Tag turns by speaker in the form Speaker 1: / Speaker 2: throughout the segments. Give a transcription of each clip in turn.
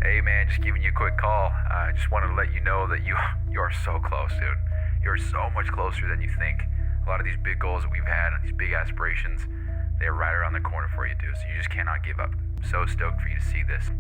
Speaker 1: Hey man, just giving you a quick call. I just wanted to let you know that you are so close, dude. You're so much closer than you think. A lot of these big goals that we've had and these big aspirations, they're right around the corner for you, dude. So you just cannot give up. So stoked for you to see this.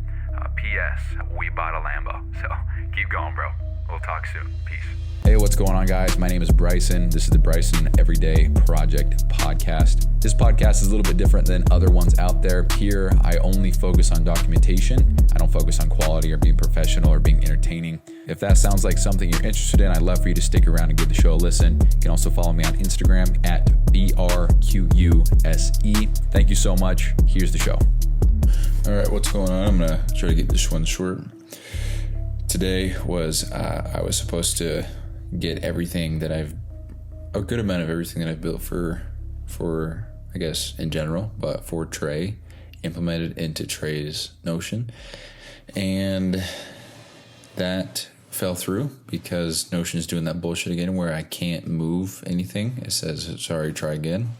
Speaker 1: P.S. We bought a Lambo. So keep going, bro. We'll talk soon. Peace.
Speaker 2: Hey, what's going on, guys? My name is Bryson. This is the Bryson Everyday Project podcast. This podcast is a little bit different than other ones out there. Here, I only focus on documentation. I don't focus on quality or being professional or being entertaining. If that sounds like something you're interested in, I'd love for you to stick around and give the show a listen. You can also follow me on Instagram at BRQUSE. Thank you so much. Here's the show.
Speaker 3: All right, what's going on? I'm going to try to get this one short. Today was, I was supposed to get everything that a good amount of everything that I've built for I guess in general, but for Trey, implemented into Trey's Notion. And that fell through because Notion's doing that bullshit again where I can't move anything. It says, sorry, try again.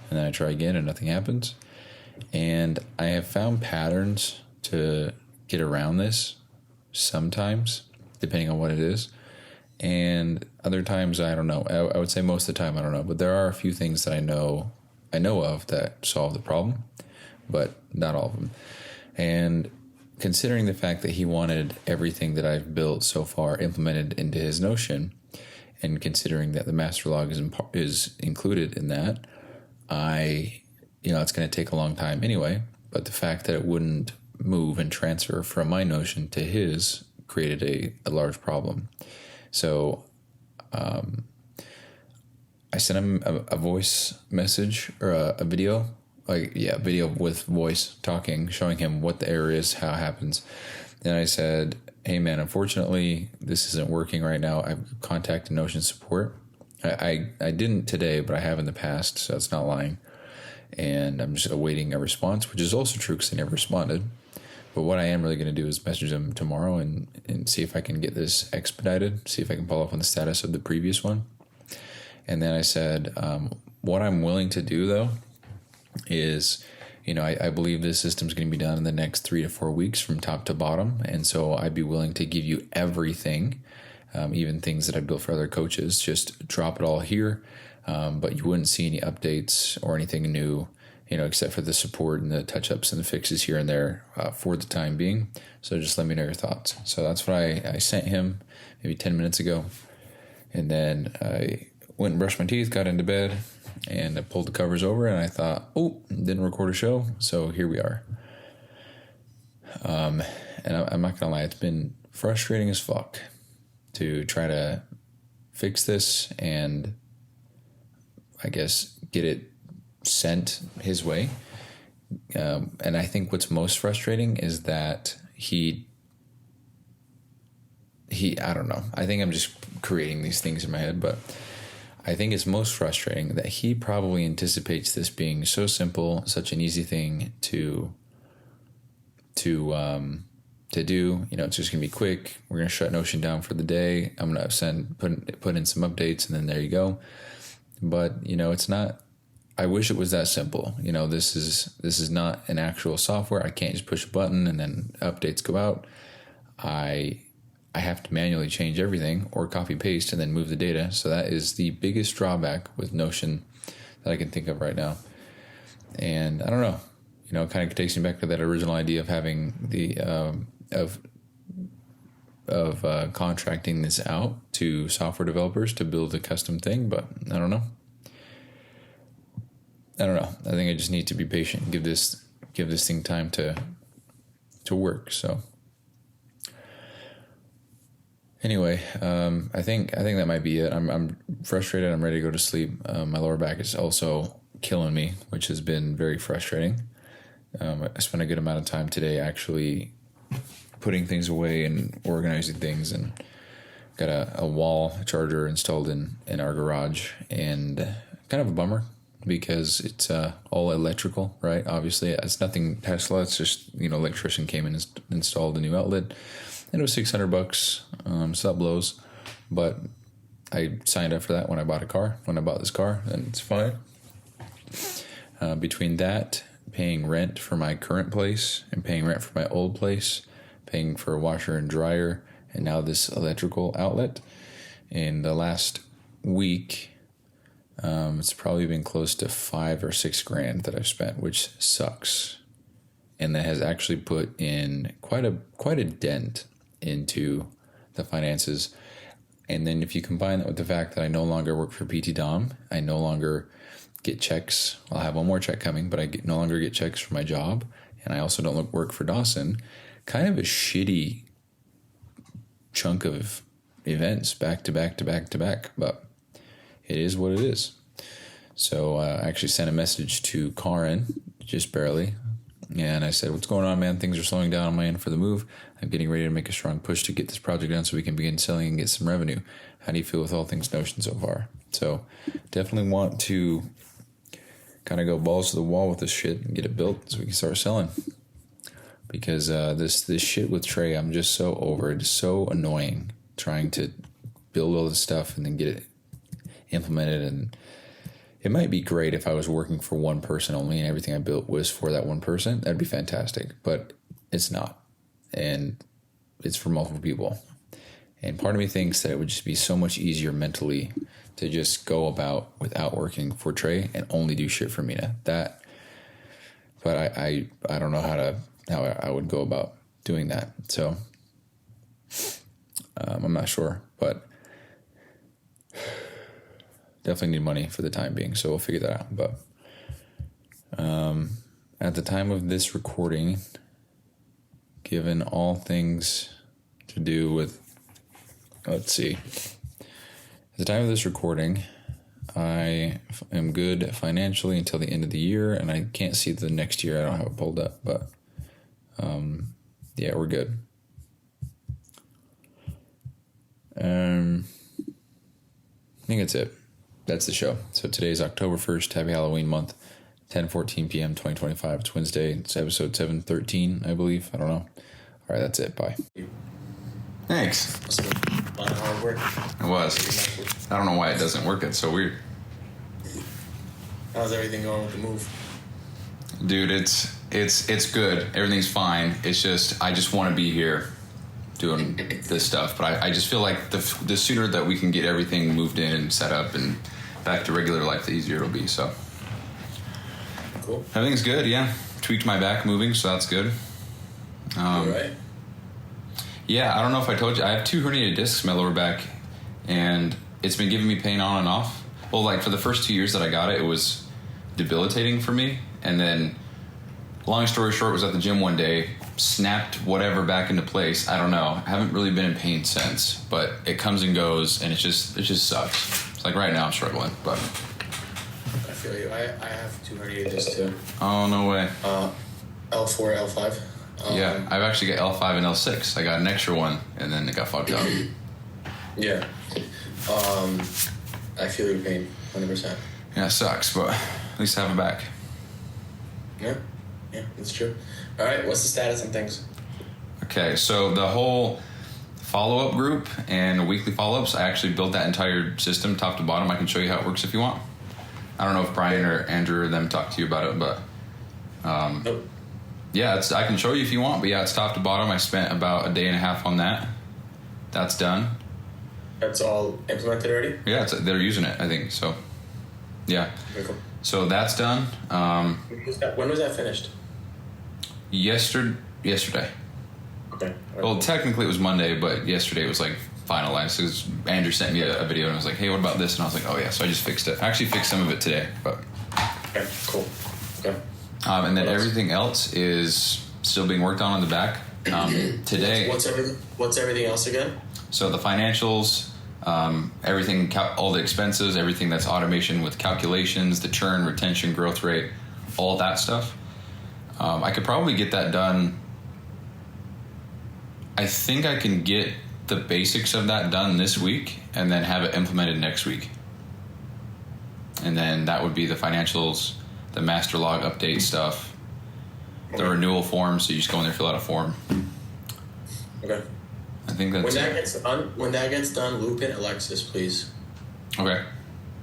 Speaker 3: And then I try again and nothing happens. And I have found patterns to get around this sometimes, depending on what it is. And other times, I don't know. I would say most of the time, I don't know. But there are a few things that I know of that solve the problem, but not all of them. And considering the fact that he wanted everything that I've built so far implemented into his Notion, and considering that the master log is included in that, it's going to take a long time anyway. But the fact that it wouldn't move and transfer from my Notion to his created a large problem. So I sent him a voice message or a video, video with voice talking, showing him what the error is, how it happens. And I said, hey man, unfortunately, this isn't working right now. I've contacted Notion support. I didn't today, but I have in the past, so it's not lying. And I'm just awaiting a response, which is also true because they never responded. But what I am really going to do is message them tomorrow and see if I can get this expedited, see if I can follow up on the status of the previous one. And then I said, what I'm willing to do, though, is, I believe this system's going to be done in the next 3 to 4 weeks from top to bottom. And so I'd be willing to give you everything, even things that I built for other coaches, just drop it all here. But you wouldn't see any updates or anything new, except for the support and the touch-ups and the fixes here and there for the time being. So just let me know your thoughts. So that's what I sent him maybe 10 minutes ago. And then I went and brushed my teeth, got into bed, and I pulled the covers over, and I thought, didn't record a show, so here we are. And I'm not going to lie, it's been frustrating as fuck to try to fix this and I guess get it sent his way. And I think what's most frustrating is that he I don't know. I think I'm just creating these things in my head, but I think it's most frustrating that he probably anticipates this being so simple, such an easy thing to do. It's just gonna be quick. We're gonna shut Notion down for the day. I'm gonna put in some updates, and then there you go. But it's not. I wish it was that simple. This is not an actual software. I can't just push a button and then updates go out. I have to manually change everything or copy paste and then move the data. So that is the biggest drawback with Notion that I can think of right now. And I don't know. It kind of takes me back to that original idea of having the contracting this out to software developers to build a custom thing, but I don't know. I think I just need to be patient and give this thing time to work. So anyway, I think that might be it. I'm frustrated. I'm ready to go to sleep. My lower back is also killing me, which has been very frustrating. I spent a good amount of time today actually putting things away and organizing things, and got a wall charger installed in our garage, and kind of a bummer because it's all electrical, right? Obviously, it's nothing Tesla. It's just, electrician came and installed a new outlet, and it was $600, so that blows. But I signed up for that when I bought this car, and it's fine. Between that, paying rent for my current place and paying rent for my old place, paying for a washer and dryer, and now this electrical outlet. In the last week, it's probably been close to $5 or $6 grand that I've spent, which sucks. And that has actually put in quite a dent into the finances. And then if you combine that with the fact that I no longer work for PT Dom, I no longer get checks. I'll have one more check coming, but I no longer get checks for my job. And I also don't work for Dawson. Kind of a shitty chunk of events back to back to back to back. But it is what it is. So I actually sent a message to Karin, just barely. And I said, what's going on, man? Things are slowing down on my end for the move. I'm getting ready to make a strong push to get this project done so we can begin selling and get some revenue. How do you feel with all things Notion so far? So definitely want to kind of go balls to the wall with this shit and get it built so we can start selling. Because this shit with Trey, I'm just so over it. It's so annoying trying to build all this stuff and then get it implemented. And it might be great if I was working for one person only and everything I built was for that one person. That'd be fantastic. But it's not. And it's for multiple people. And part of me thinks that it would just be so much easier mentally to just go about without working for Trey and only do shit for Mina. But I don't know how I would go about doing that. So I'm not sure, but definitely need money for the time being. So we'll figure that out. But at the time of this recording, given all things to do with, let's see. At the time of this recording, I am good financially until the end of the year, and I can't see the next year. I don't have it pulled up, but yeah, we're good. I think that's it. That's the show. So today's October 1st. Happy Halloween month. 10:14 p.m. 2025. It's Wednesday. It's episode 713, I believe. I don't know. All right, that's it. Bye. Thanks.
Speaker 4: A lot of hard work.
Speaker 3: It was. I don't know why it doesn't work. It's so weird.
Speaker 4: How's everything going with the move?
Speaker 3: Dude, it's good. Everything's fine. It's just I just want to be here doing this stuff. But I just feel like the sooner that we can get everything moved in and set up and back to regular life, the easier it'll be. So
Speaker 4: cool.
Speaker 3: Everything's good. Yeah, tweaked my back moving, so that's good.
Speaker 4: You all right?
Speaker 3: Yeah, I don't know if I told you. I have 2 herniated discs in my lower back, and it's been giving me pain on and off. Well, like for the first 2 years that I got it, it was debilitating for me. And then, long story short, was at the gym one day, snapped whatever back into place. I don't know. I haven't really been in pain since, but it comes and goes, and it just sucks. It's like right now I'm struggling, but.
Speaker 4: I feel you. I have 2 herniated discs too.
Speaker 3: Oh, no way.
Speaker 4: L4, L5.
Speaker 3: Yeah, I've actually got L5 and L6. I got an extra one, and then it got fucked up.
Speaker 4: Yeah. I feel your pain, 100%.
Speaker 3: Yeah, it sucks, but at least I have it back.
Speaker 4: Yeah, that's true. All right, what's the status on things?
Speaker 3: Okay, so the whole follow-up group and weekly follow-ups, I actually built that entire system top to bottom. I can show you how it works if you want. I don't know if Brian or Andrew or them talked to you about it, but
Speaker 4: Nope.
Speaker 3: yeah, I can show you if you want. But yeah, it's top to bottom. I spent about a day and a half on that. That's done.
Speaker 4: That's all implemented already?
Speaker 3: Yeah, they're using it, I think. So, yeah.
Speaker 4: Very cool.
Speaker 3: So that's done.
Speaker 4: When was that finished?
Speaker 3: Yesterday.
Speaker 4: Okay.
Speaker 3: Well, technically it was Monday, but yesterday it was like finalized. Because Andrew sent me a video and I was like, hey, what about this? And I was like, oh yeah. So I just fixed it. I actually fixed some of it today, but.
Speaker 4: Okay, cool. Okay.
Speaker 3: And then everything else is still being worked on the back. Today.
Speaker 4: What's everything else again?
Speaker 3: So the financials, everything, all the expenses, everything that's automation with calculations, the churn, retention, growth rate, all that stuff. I could probably get that done. I think I can get the basics of that done this week and then have it implemented next week. And then that would be the financials, the master log update stuff, the renewal form. So you just go in there, fill out a form.
Speaker 4: Okay.
Speaker 3: I think that's
Speaker 4: when that gets done, loop in Alexis, please.
Speaker 3: Okay.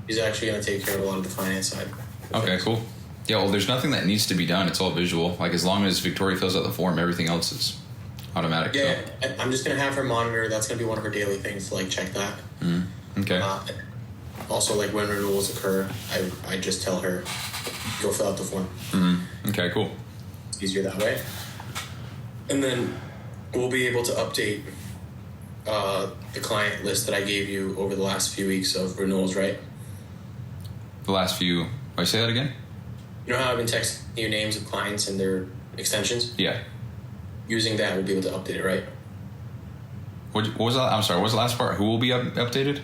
Speaker 4: He's actually going to take care of a lot of the finance side.
Speaker 3: Okay, cool. Yeah, well, there's nothing that needs to be done. It's all visual. Like, as long as Victoria fills out the form, everything else is
Speaker 2: automatic.
Speaker 4: Yeah,
Speaker 2: So.
Speaker 4: I'm just gonna have her monitor. That's gonna be one of her daily things to like check that.
Speaker 2: Okay.
Speaker 4: Also, like when renewals occur, I just tell her, go fill out the form.
Speaker 2: Okay, cool.
Speaker 4: It's easier that way. And then we'll be able to update the client list that I gave you over the last few weeks of renewals, right?
Speaker 2: The last few. Wait, say that again?
Speaker 4: You know how I've been texting you names of clients and their extensions?
Speaker 2: Yeah.
Speaker 4: Using that, we'll be able to update it, right?
Speaker 2: What was that? I'm sorry. What was the last part? Who will be updated?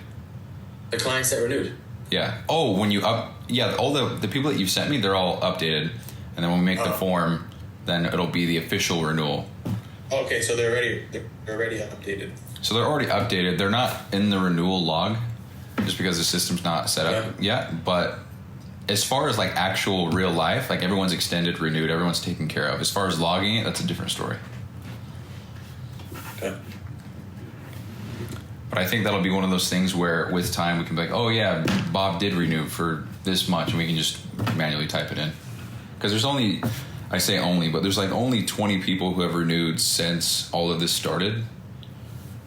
Speaker 4: The clients that renewed.
Speaker 2: Yeah. Oh, when you yeah, all the people that you've sent me, they're all updated, and then when we make the form, then it'll be the official renewal.
Speaker 4: Okay, so they're already updated.
Speaker 2: So they're already updated. They're not in the renewal log, just because the system's not set up yet. But as far as like actual real life, like everyone's extended, renewed, everyone's taken care of. As far as logging it, that's a different story.
Speaker 4: Okay.
Speaker 2: But I think that'll be one of those things where with time we can be like, oh yeah, Bob did renew for this much, and we can just manually type it in. Because there's only, I say only, but there's like only 20 people who have renewed since all of this started.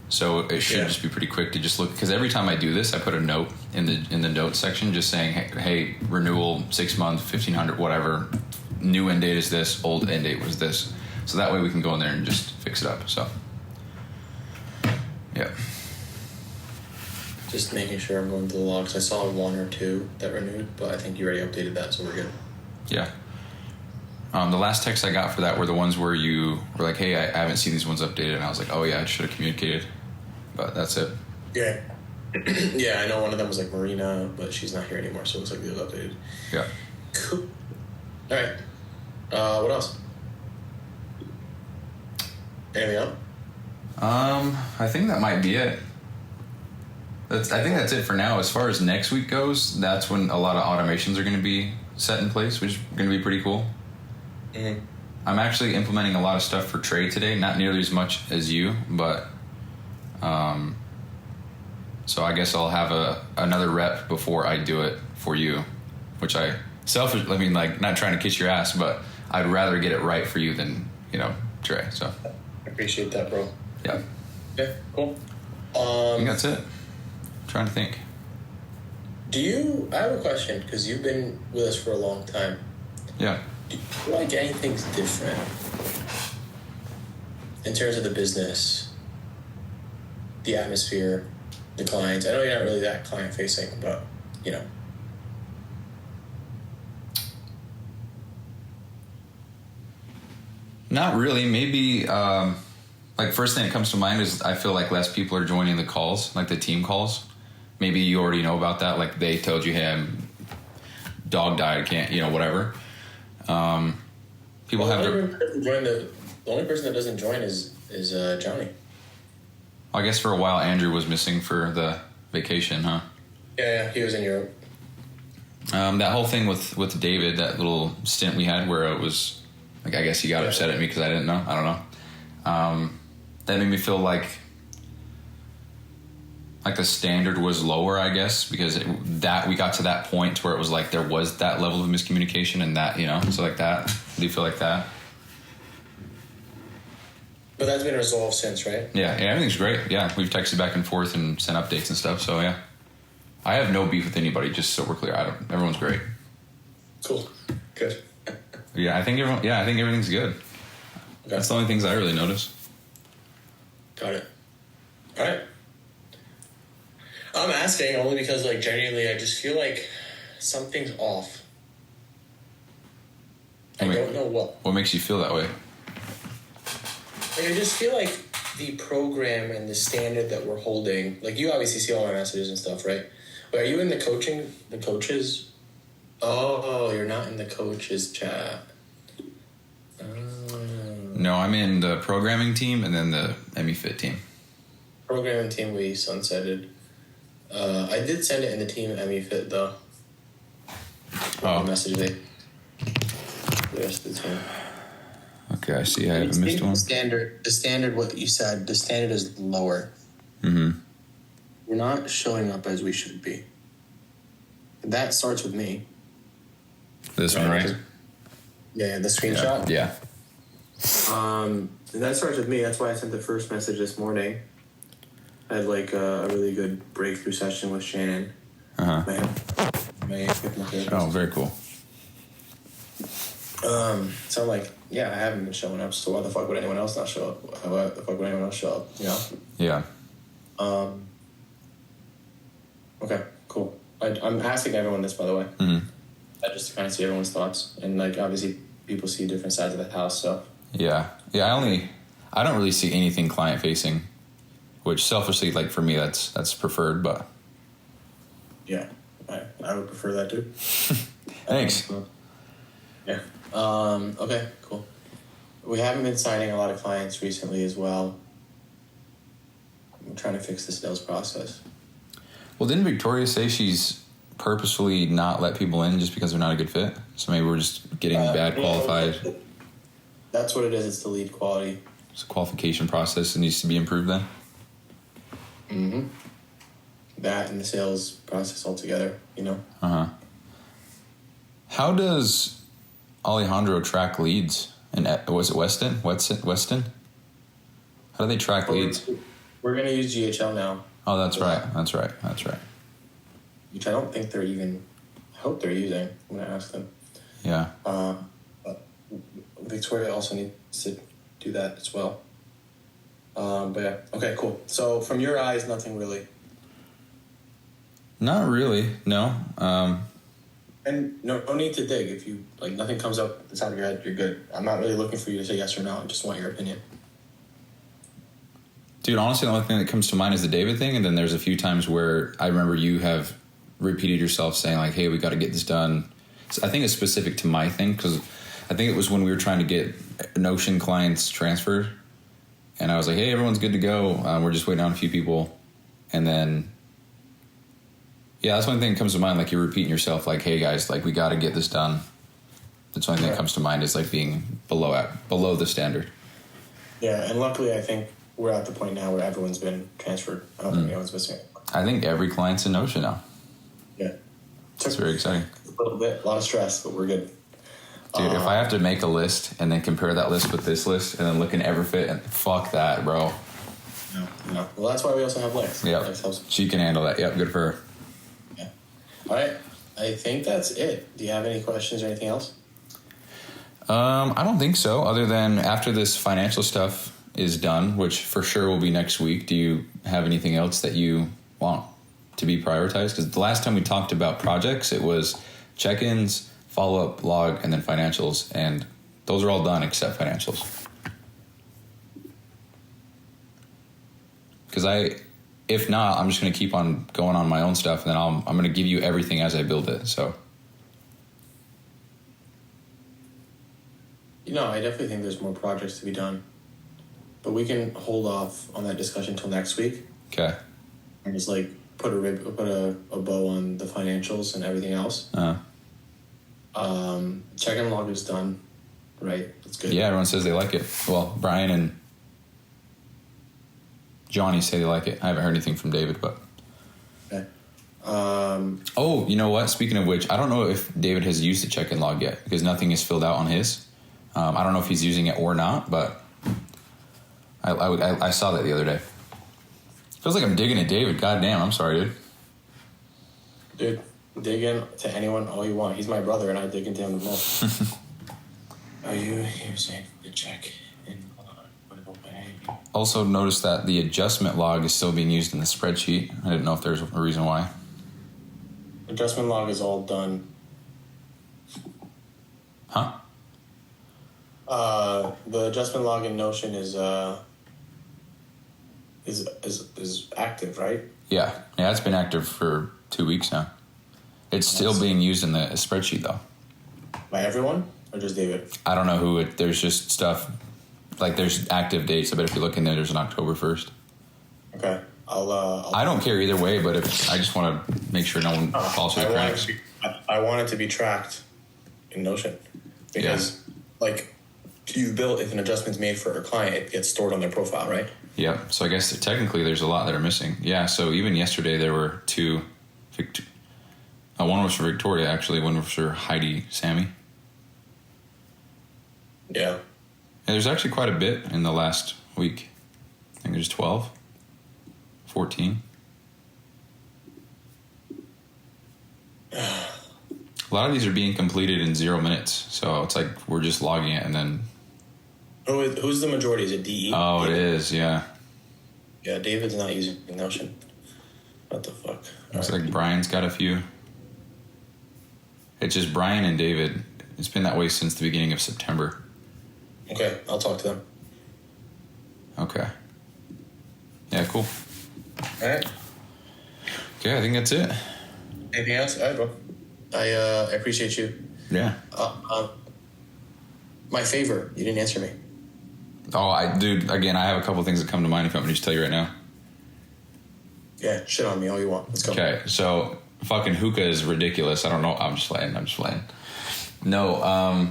Speaker 2: So it should just be pretty quick to just look. Because every time I do this, I put a note in the notes section just saying, hey, renewal 6 months, 1,500, whatever. New end date is this, old end date was this. So that way we can go in there and just fix it up. So, yeah.
Speaker 4: Just making sure I'm going through the logs. I saw one or two that renewed, but I think you already updated that, so we're good.
Speaker 2: Yeah. The last text I got for that were the ones where you were like, hey, I haven't seen these ones updated. And I was like, oh, yeah, I should have communicated. But that's it.
Speaker 4: Yeah. Yeah, I know one of them was like Marina, but she's not here anymore, so it looks like they was updated.
Speaker 2: Yeah.
Speaker 4: Cool. All right. What else? Anything else?
Speaker 2: I think that might be it. I think that's it for now. As far as next week goes, that's when a lot of automations are going to be set in place, which is going to be pretty cool.
Speaker 4: Mm-hmm.
Speaker 2: I'm actually implementing a lot of stuff for Trey today, not nearly as much as you, but so I guess I'll have another rep before I do it for you, which I mean, like, not trying to kiss your ass, but I'd rather get it right for you than, Trey. So
Speaker 4: I appreciate that, bro.
Speaker 2: yeah.
Speaker 4: Yeah, cool.
Speaker 2: I think that's it. I'm trying to think.
Speaker 4: I have a question, because you've been with us for a long time.
Speaker 2: Yeah.
Speaker 4: Do you feel like anything's different in terms of the business, the atmosphere, the clients? I know you're not really that client facing, but
Speaker 2: Not really. Maybe like first thing that comes to mind is I feel like less people are joining the calls, like the team calls. Maybe you already know about that. Like they told you, hey, dog died, can't, whatever. People have
Speaker 4: the only person that doesn't join is Johnny.
Speaker 2: I guess for a while Andrew was missing for the vacation, huh?
Speaker 4: Yeah, he was in Europe.
Speaker 2: That whole thing with David, that little stint we had where it was like, I guess he got upset at me because I didn't know. I don't know. That made me feel like the standard was lower, I guess, because we got to that point where it was like there was that level of miscommunication and that, so like that. Do you feel like that?
Speaker 4: But that's been resolved since, right?
Speaker 2: Yeah, everything's great. Yeah, we've texted back and forth and sent updates and stuff. So yeah, I have no beef with anybody. Just so we're clear, everyone's great.
Speaker 4: Cool, good.
Speaker 2: I think everything's good. Okay. That's the only things I really notice.
Speaker 4: Got it. All right. I'm asking only because, like, genuinely, I just feel like something's off. I don't know what.
Speaker 2: What makes you feel that way?
Speaker 4: Like, I just feel like the program and the standard that we're holding, like, you obviously see all my messages and stuff, right? But are you in the coaches? Oh, you're not in the coaches chat.
Speaker 2: No, I'm in the programming team and then the MeFit team.
Speaker 4: Programming team we sunsetted. I did send it in the team MeFit though.
Speaker 2: Oh.
Speaker 4: Message the rest of the team.
Speaker 2: Okay, I see. I haven't missed one.
Speaker 4: The standard, what you said, the standard is lower.
Speaker 2: Mm-hmm.
Speaker 4: We're not showing up as we should be. That starts with me.
Speaker 2: This one, right?
Speaker 4: Yeah, the screenshot.
Speaker 2: Yeah.
Speaker 4: And that starts with me. That's why I sent the first message this morning. I had like a really good breakthrough session with Shannon. My hypnotherapist.
Speaker 3: Oh, very cool.
Speaker 4: So I'm like, yeah, I haven't been showing up, so why the fuck would anyone else not show up? Why the fuck would anyone else show up? You know?
Speaker 3: Yeah.
Speaker 4: Okay, cool. I'm asking everyone this, by the way.
Speaker 3: Mm-hmm.
Speaker 4: Just to kind of see everyone's thoughts. And, like, obviously, people see different sides of the house, so.
Speaker 3: Yeah. Yeah, I don't really see anything client-facing, which selfishly, like, for me, that's preferred, but.
Speaker 4: Yeah, I would prefer that, too.
Speaker 3: Thanks.
Speaker 4: Yeah. Okay, cool. We haven't been signing a lot of clients recently as well. I'm trying to fix the sales process.
Speaker 3: Well, didn't Victoria say she's purposefully not let people in just because they're not a good fit? So maybe we're just getting bad qualified.
Speaker 4: That's what it is. It's the lead quality.
Speaker 3: It's a qualification process that needs to be improved then?
Speaker 4: Mm-hmm. That and the sales process altogether, you know?
Speaker 3: Uh-huh. How does Alejandro track leads? And was it Weston? How do they track leads?
Speaker 4: We're going to use GHL now.
Speaker 3: Oh, that's right. That's right.
Speaker 4: Which I don't think they're even... I hope they're using. I'm going to ask them.
Speaker 3: Yeah.
Speaker 4: But Victoria also needs to do that as well. But yeah. Okay, cool. So from your eyes, nothing really.
Speaker 3: Not really, no.
Speaker 4: And no need to dig. If you, like, nothing comes up at the top of your head, you're good. I'm not really looking for you to say yes or no. I just want your opinion.
Speaker 3: Dude, honestly, the only thing that comes to mind is the David thing, and then there's a few times where I remember you have repeated yourself saying, like, hey, we got to get this done. So I think it's specific to my thing, because I think it was when we were trying to get Notion clients transferred, and I was like, hey, everyone's good to go. We're just waiting on a few people. And then, yeah, that's one thing that comes to mind, like, you're repeating yourself, like, hey, guys, like, we got to get this done. That's the only thing that comes to mind is, like, being below the standard.
Speaker 4: Yeah, and luckily, I think we're at the point now where everyone's been transferred. I don't think anyone's missing it.
Speaker 3: I think every client's in Notion now.
Speaker 4: Yeah.
Speaker 3: It's very exciting.
Speaker 4: A little bit, a lot of stress, but we're good.
Speaker 3: Dude, if I have to make a list and then compare that list with this list and then look in Everfit, and fuck that, bro.
Speaker 4: No. Well, that's why we also have Lex.
Speaker 3: Yep.
Speaker 4: Lex helps.
Speaker 3: She can handle that. Yep, good for her.
Speaker 4: Yeah. All right. I think that's it. Do you have any questions or anything else?
Speaker 3: I don't think so, other than after this financial stuff is done, which for sure will be next week. Do you have anything else that you want to be prioritized? Because the last time we talked about projects, it was check-ins, follow-up, log, and then financials. And those are all done except financials. Because if not, I'm just going to keep on going on my own stuff, and then I'm going to give you everything as I build it. So,
Speaker 4: You know, I definitely think there's more projects to be done. But we can hold off on that discussion until next week.
Speaker 3: okay.
Speaker 4: And just, like, put a bow on the financials and everything else. Check-in log is done, right? That's good.
Speaker 3: Yeah, everyone says they like it. Well, Brian and Johnny say they like it. I haven't heard anything from David, but...
Speaker 4: Okay.
Speaker 3: Oh, you know what? Speaking of which, I don't know if David has used the check-in log yet, because nothing is filled out on his. I don't know if he's using it or not, but I saw that the other day. Feels like I'm digging at David. God damn, I'm sorry, dude.
Speaker 4: Dude, dig in to anyone all you want. He's my brother, and I dig into him the most. Are you using the check-in log?
Speaker 3: Also noticed that the adjustment log is still being used in the spreadsheet. I didn't know if there's a reason why.
Speaker 4: Adjustment log is all done.
Speaker 3: Huh?
Speaker 4: The adjustment log in Notion is active, right?
Speaker 3: Yeah, it's been active for 2 weeks now. It's still being used in the spreadsheet, though.
Speaker 4: By everyone? Or just David?
Speaker 3: I don't know who it... There's just stuff... Like, there's active dates. I bet if you look in there's an October 1st.
Speaker 4: Okay. I'll
Speaker 3: I don't care either way, but I just want to make sure no one falls through the cracks.
Speaker 4: I want it to be tracked in Notion. Because, like, if an adjustment's made for a client, it gets stored on their profile, right?
Speaker 3: Yeah. So I guess technically there's a lot that are missing. Yeah. So even yesterday there were two... one was for Victoria, actually. One was for Heidi Sammy.
Speaker 4: Yeah.
Speaker 2: there's actually quite a bit in the last week. I think there's 12, 14. A lot of these are being completed in 0 minutes, so it's like we're just logging it and then.
Speaker 4: Who's the majority? Is it DE?
Speaker 2: Oh, it is, yeah.
Speaker 4: Yeah, David's not using Notion. What the fuck?
Speaker 2: Looks like Brian's got a few. It's just Brian and David. It's been that way since the beginning of September.
Speaker 4: Okay, I'll talk to them.
Speaker 2: Okay. Yeah, cool.
Speaker 4: All right.
Speaker 2: Okay, I think that's it.
Speaker 4: Anything else? All right, bro. I appreciate you.
Speaker 2: Yeah.
Speaker 4: My favor, you didn't answer me.
Speaker 2: Oh, dude, again, I have a couple things that come to mind if you want me to just tell you right now.
Speaker 4: Yeah, shit on me all you want. Let's go.
Speaker 2: Okay, so fucking hookah is ridiculous. I don't know. I'm just playing. No,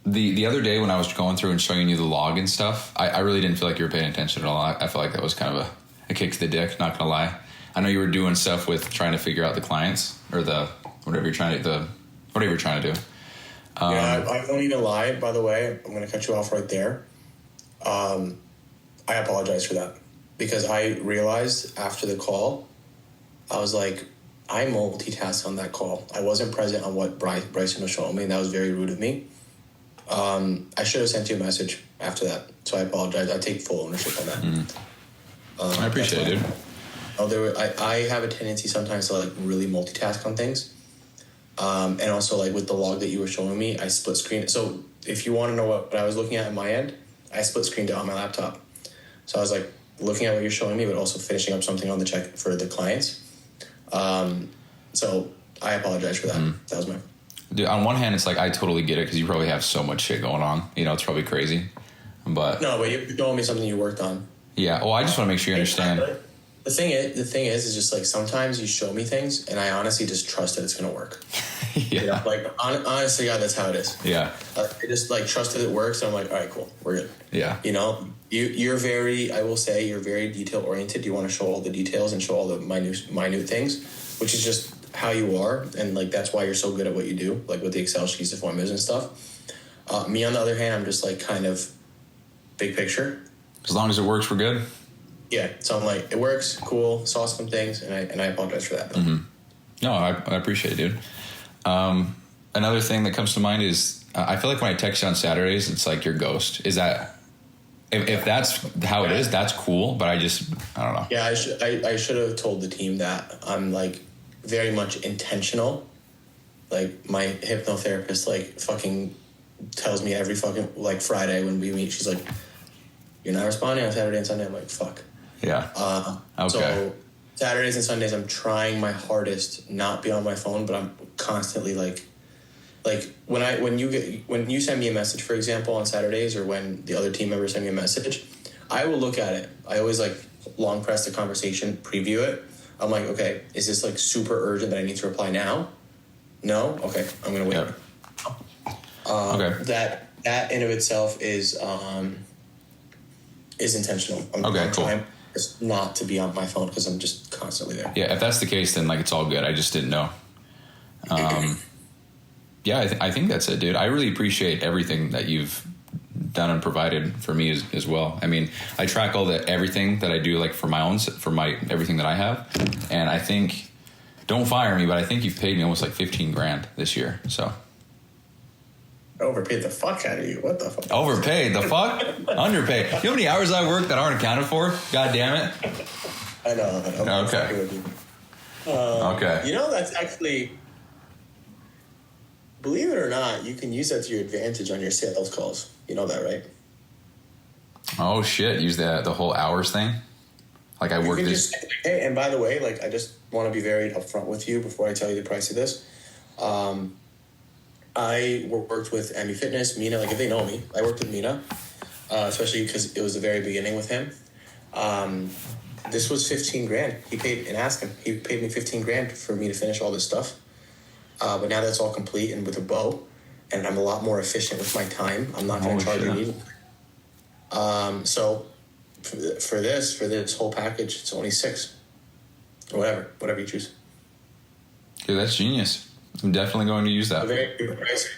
Speaker 2: the other day when I was going through and showing you the log and stuff, I really didn't feel like you were paying attention at all. I felt like that was kind of a kick to the dick, not gonna lie. I know you were doing stuff with trying to figure out the clients or whatever you're trying to do.
Speaker 4: Yeah, I won't even lie, by the way. I'm going to cut you off right there. I apologize for that because I realized after the call, I was like, I multitasked on that call. I wasn't present on what Bryson was showing me, and that was very rude of me. I should have sent you a message after that, so I apologize. I take full ownership on that.
Speaker 2: I appreciate it, dude.
Speaker 4: I have a tendency sometimes to like really multitask on things. And also like with the log that you were showing me, I split screen. So if you want to know what I was looking at on my end, I split screened it on my laptop. So I was like looking at what you're showing me, but also finishing up something on the check for the clients. So I apologize for that. That was my.
Speaker 2: Dude, on one hand, it's like I totally get it because you probably have so much shit going on. You know, it's probably crazy. But
Speaker 4: no, but you're showing me something you worked on.
Speaker 2: Yeah. Well, I just want to make sure you understand.
Speaker 4: The thing is just like sometimes you show me things and I honestly just trust that it's gonna work.
Speaker 2: Yeah.
Speaker 4: You know? Like honestly, God, that's how it is.
Speaker 2: Yeah.
Speaker 4: I just like trust that it works. And I'm like, all right, cool, we're good.
Speaker 2: Yeah.
Speaker 4: You know, you're very. I will say you're very detail oriented. You want to show all the details and show all the minute things, which is just how you are, and like that's why you're so good at what you do, like with the Excel sheets, the formulas and stuff. Me on the other hand, I'm just like kind of big picture.
Speaker 2: As long as it works, we're good.
Speaker 4: Yeah, so I'm like, it works, cool, saw some things, and I apologize for that.
Speaker 2: Mm-hmm. No, I appreciate it, dude. Another thing that comes to mind is I feel like when I text you on Saturdays, it's like your ghost. Is that if that's how it is, that's cool. But I don't know.
Speaker 4: Yeah, I should have told the team that I'm like very much intentional. Like my hypnotherapist like fucking tells me every fucking like Friday when we meet, she's like, "You're not responding on Saturday and Sunday." I'm like, "Fuck."
Speaker 2: Yeah. Okay.
Speaker 4: So Saturdays and Sundays, I'm trying my hardest not be on my phone, but I'm constantly like when you send me a message, for example, on Saturdays, or when the other team members send me a message, I will look at it. I always like long press the conversation, preview it. I'm like, okay, is this like super urgent that I need to reply now? No? Okay, I'm gonna wait.
Speaker 2: Yep.
Speaker 4: Okay. That in of itself is intentional. I'm
Speaker 2: cool.
Speaker 4: trying just not to be on my phone because I'm just constantly there.
Speaker 2: Yeah, if that's the case, then like it's all good. I just didn't know. Yeah, I think that's it, dude. I really appreciate everything that you've done and provided for me as well. I mean, I track everything that I do, like for my everything that I have, and I think, don't fire me, but I think you've paid me almost like $15,000 this year. So
Speaker 4: overpaid the fuck out of you. What the fuck?
Speaker 2: Overpaid the fuck? Underpaid. You know how many hours I work that aren't accounted for? God damn it.
Speaker 4: I know.
Speaker 2: Okay. Okay.
Speaker 4: You know, that's actually, believe it or not, you can use that to your advantage on your sales calls. You know that, right?
Speaker 2: Oh shit! Use the whole hours thing. Like I work this.
Speaker 4: Hey, and by the way, like I just want to be very upfront with you before I tell you the price of this. I worked with Emmy Fitness, Mina. Like if they know me, I worked with Mina, especially because it was the very beginning with him. This was $15,000. He paid, and ask him. He paid me $15,000 for me to finish all this stuff. But now that's all complete and with a bow, and I'm a lot more efficient with my time. I'm not going to charge you. So for this whole package, it's only $6,000 or whatever you choose.
Speaker 2: Dude, that's genius. I'm definitely going to use that.
Speaker 4: Very good price.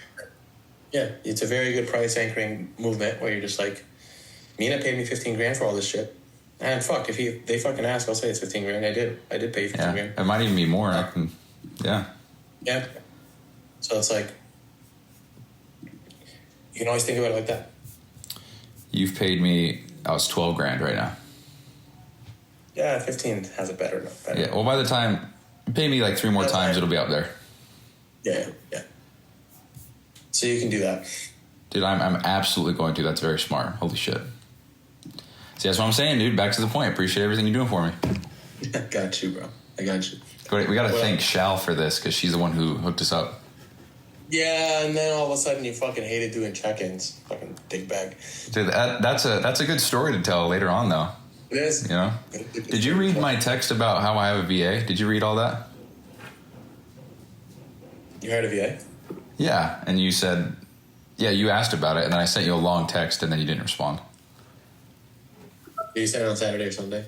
Speaker 4: Yeah, it's a very good price anchoring movement where you're just like, Mina paid me $15,000 for all this shit. And fuck, if they fucking ask, I'll say it's $15,000. I did pay you $15,000.
Speaker 3: It might even be more.
Speaker 4: Yeah. So it's like, you can always think about it like that.
Speaker 3: You've paid me, it's $12,000 right now.
Speaker 4: Yeah, 15 has it better.
Speaker 3: Yeah, well, by the time you pay me like 3 more times, it'll be up there.
Speaker 4: Yeah. So you can do that.
Speaker 3: Dude, I'm absolutely going to. That's very smart. Holy shit. See, that's what I'm saying, dude. Back to the point. Appreciate everything you're doing for me.
Speaker 4: I got you, bro. I got you.
Speaker 3: Great. We got to thank Shal for this because she's the one who hooked us up.
Speaker 4: Yeah, and then all of a sudden you fucking hated doing check-ins. Fucking dick bag.
Speaker 3: Dude, that's a good story to tell later on, though.
Speaker 4: It is.
Speaker 3: You know? Did you read my text about how I have a VA? Did you read all that?
Speaker 4: You hired a VA?
Speaker 3: Yeah, and you said, yeah, you asked about it, and then I sent you a long text, and then you didn't respond.
Speaker 4: Did you send it on Saturday or Sunday?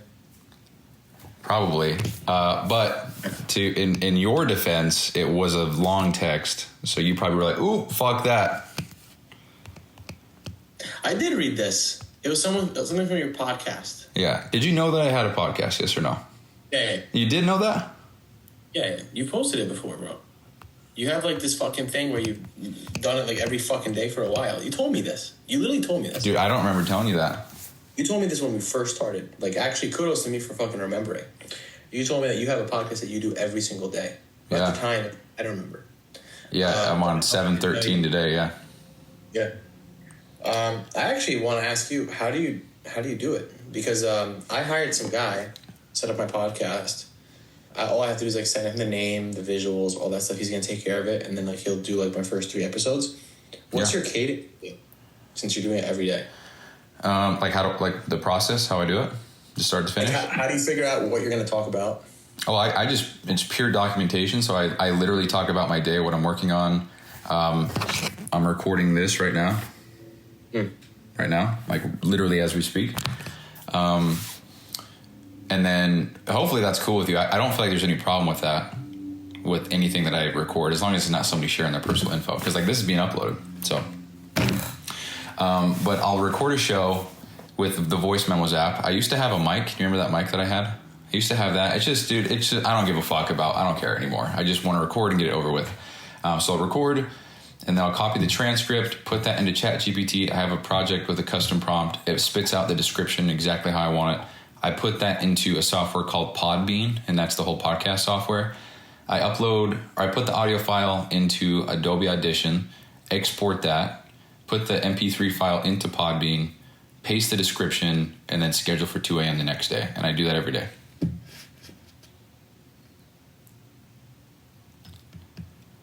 Speaker 3: Probably. But in your defense, it was a long text, so you probably were like, ooh, fuck that.
Speaker 4: I did read this. It was something from your podcast.
Speaker 3: Yeah. Did you know that I had a podcast, yes or no?
Speaker 4: Yeah.
Speaker 3: You did know that?
Speaker 4: Yeah. You posted it before, bro. You have like this fucking thing where you've done it like every fucking day for a while. You told me this. You literally told me this.
Speaker 3: Dude, I don't remember telling you that.
Speaker 4: You told me this when we first started. Like, actually, kudos to me for fucking remembering. You told me that you have a podcast that you do every single day. But at the time, I don't remember.
Speaker 3: Yeah, I'm on 7:13 today, yeah.
Speaker 4: Yeah. I actually want to ask you, how do you do it? Because I hired some guy, set up my podcast. All I have to do is like send him the name, the visuals, all that stuff. He's gonna take care of it, and then like he'll do like my first 3 episodes. What's your cadence? Since you're doing it every day.
Speaker 3: Like the process, how I do it, just start to finish.
Speaker 4: Like how do you figure out what you're gonna talk about?
Speaker 3: Oh, it's pure documentation. So I literally talk about my day, what I'm working on. I'm recording this right now. Right now, like literally as we speak. And then hopefully that's cool with you. I don't feel like there's any problem with that, with anything that I record, as long as it's not somebody sharing their personal info. Because like this is being uploaded, so. But I'll record a show with the voice memos app. I used to have a mic. Do you remember that mic that I had? I used to have that. It's just, dude, I don't give a fuck about. I don't care anymore. I just want to record and get it over with. So I'll record. And then I'll copy the transcript, put that into ChatGPT. I have a project with a custom prompt. It spits out the description exactly how I want it. I put that into a software called Podbean, and that's the whole podcast software. I put the audio file into Adobe Audition, export that, put the MP3 file into Podbean, paste the description, and then schedule for 2 a.m. the next day. And I do that every day.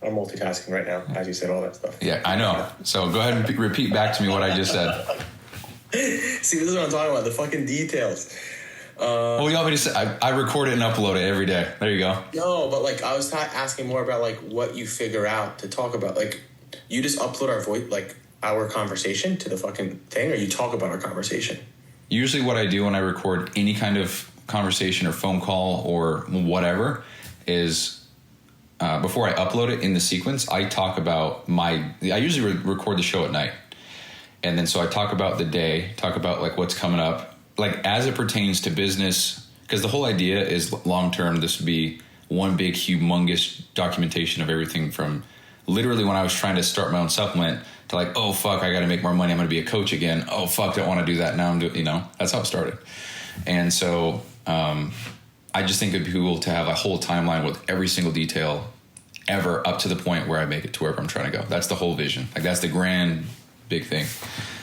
Speaker 4: I'm multitasking right now as you said all that stuff.
Speaker 3: Yeah, I know. So go ahead and repeat back to me what I just said.
Speaker 4: See, this is what I'm talking about, the fucking details.
Speaker 3: Well, you want me to say, I record it and upload it every day. There you go.
Speaker 4: No, but like I was asking more about like what you figure out to talk about. Like you just upload our voice, like our conversation to the fucking thing, or you talk about our conversation?
Speaker 3: Usually what I do when I record any kind of conversation or phone call or whatever is before I upload it in the sequence, I talk about I usually record the show at night. And then so I talk about the day, talk about like what's coming up, like as it pertains to business, because the whole idea is long-term, this would be one big, humongous documentation of everything from literally when I was trying to start my own supplement to like, oh, fuck, I got to make more money. I'm going to be a coach again. Oh, fuck, don't want to do that. Now I'm doing, that's how it started. And so I just think it'd be cool to have a whole timeline with every single detail ever up to the point where I make it to wherever I'm trying to go. That's the whole vision. Like that's the grand big thing.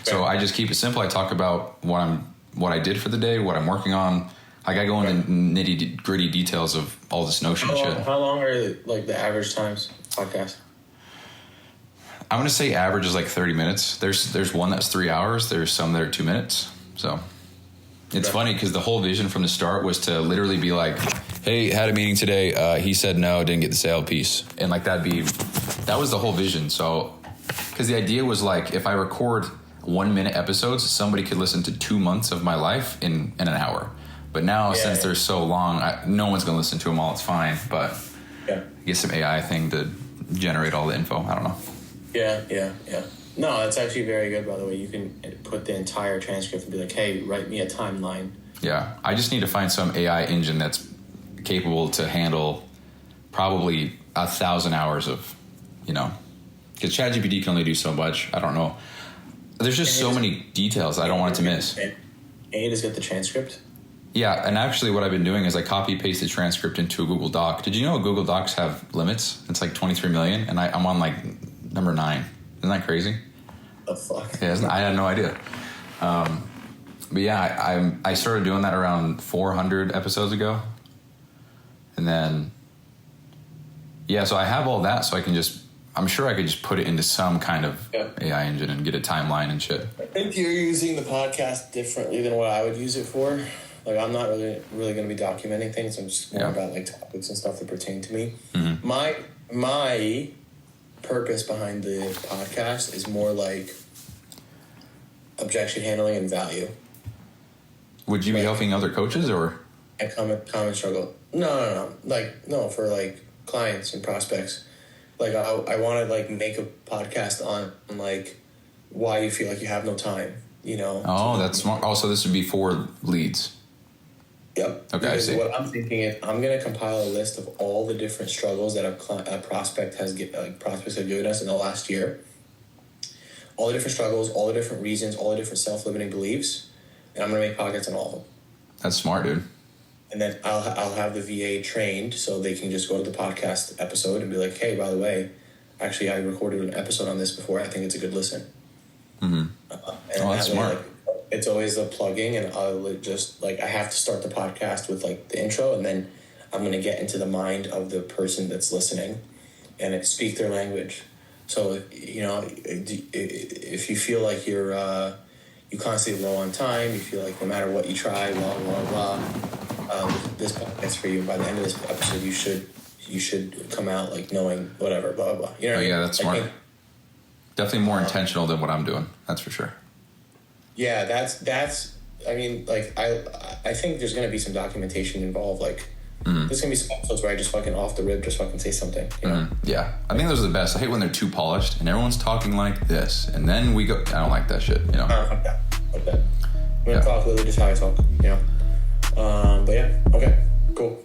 Speaker 3: So I just keep it simple. I talk about what I did for the day, what I'm working on. Like I go into nitty gritty details of all this Notion shit.
Speaker 4: How long are like the average times podcast?
Speaker 3: I'm going to say average is like 30 minutes. There's one that's 3 hours. There's some that are 2 minutes. So it's funny because the whole vision from the start was to literally be like, hey, had a meeting today. He said no, didn't get the sale piece. And like that was the whole vision. So because the idea was like if I record 1 minute episodes, somebody could listen to 2 months of my life in an hour. But now since they're so long, no one's going to listen to them all. It's fine. But get some AI thing to generate all the info. I don't know.
Speaker 4: Yeah. No, it's actually very good, by the way. You can put the entire transcript and be like, hey, write me a timeline.
Speaker 2: Yeah, I just need to find some AI engine that's capable to handle probably 1,000 hours of, because ChatGPT can only do so much. I don't know. There's just so many details I don't want it to miss.
Speaker 4: And you just get the transcript?
Speaker 2: Yeah, and actually what I've been doing is I copy paste the transcript into a Google Doc. Did you know Google Docs have limits? It's like 23 million, and I'm on like number 9. Isn't that crazy?
Speaker 4: The fuck?
Speaker 2: Yeah, I had no idea. But yeah, I started doing that around 400 episodes ago. And then, yeah, so I have all that, so I'm sure I could just put it into some kind of AI engine and get a timeline and shit.
Speaker 4: I think you're using the podcast differently than what I would use it for. Like, I'm not really going to be documenting things. I'm just more about, like, topics and stuff that pertain to me.
Speaker 2: Mm-hmm.
Speaker 4: My purpose behind the podcast is more like objection handling and value.
Speaker 2: Would you be helping other coaches or?
Speaker 4: A common struggle. No. No, for like clients and prospects. Like I want to like make a podcast on like why you feel like you have no time,
Speaker 2: Oh, that's smart. Oh, so this would be for leads.
Speaker 4: Yep.
Speaker 2: Okay,
Speaker 4: because
Speaker 2: I see.
Speaker 4: What I'm thinking is I'm going to compile a list of all the different struggles that a prospect prospects have given us in the last year. All the different struggles, all the different reasons, all the different self-limiting beliefs, and I'm going to make podcasts on all of them.
Speaker 2: That's smart, dude.
Speaker 4: And then I'll have the VA trained so they can just go to the podcast episode and be like, hey, by the way, actually I recorded an episode on this before. I think it's a good listen.
Speaker 2: Mm-hmm.
Speaker 4: And
Speaker 2: that's smart.
Speaker 4: It's always a plugging, and I'll just I have to start the podcast with like the intro, and then I'm going to get into the mind of the person that's listening and speak their language. So, if you feel like you're constantly low on time, you feel like no matter what you try, blah, blah, blah, this podcast for you. By the end of this episode, you should come out like knowing whatever, blah, blah, blah. You know what I mean?
Speaker 2: Yeah, that's smart. Definitely more intentional than what I'm doing. That's for sure.
Speaker 4: Yeah, that's. I mean, like I think there's gonna be some documentation involved. Like, there's gonna be some episodes where I just fucking off the rip, just fucking say something.
Speaker 2: Yeah, I think those are the best. I hate when they're too polished and everyone's talking like this, and then we go. I don't like that shit.
Speaker 4: Fuck that. I'm gonna talk literally just how I talk. But yeah, okay, cool.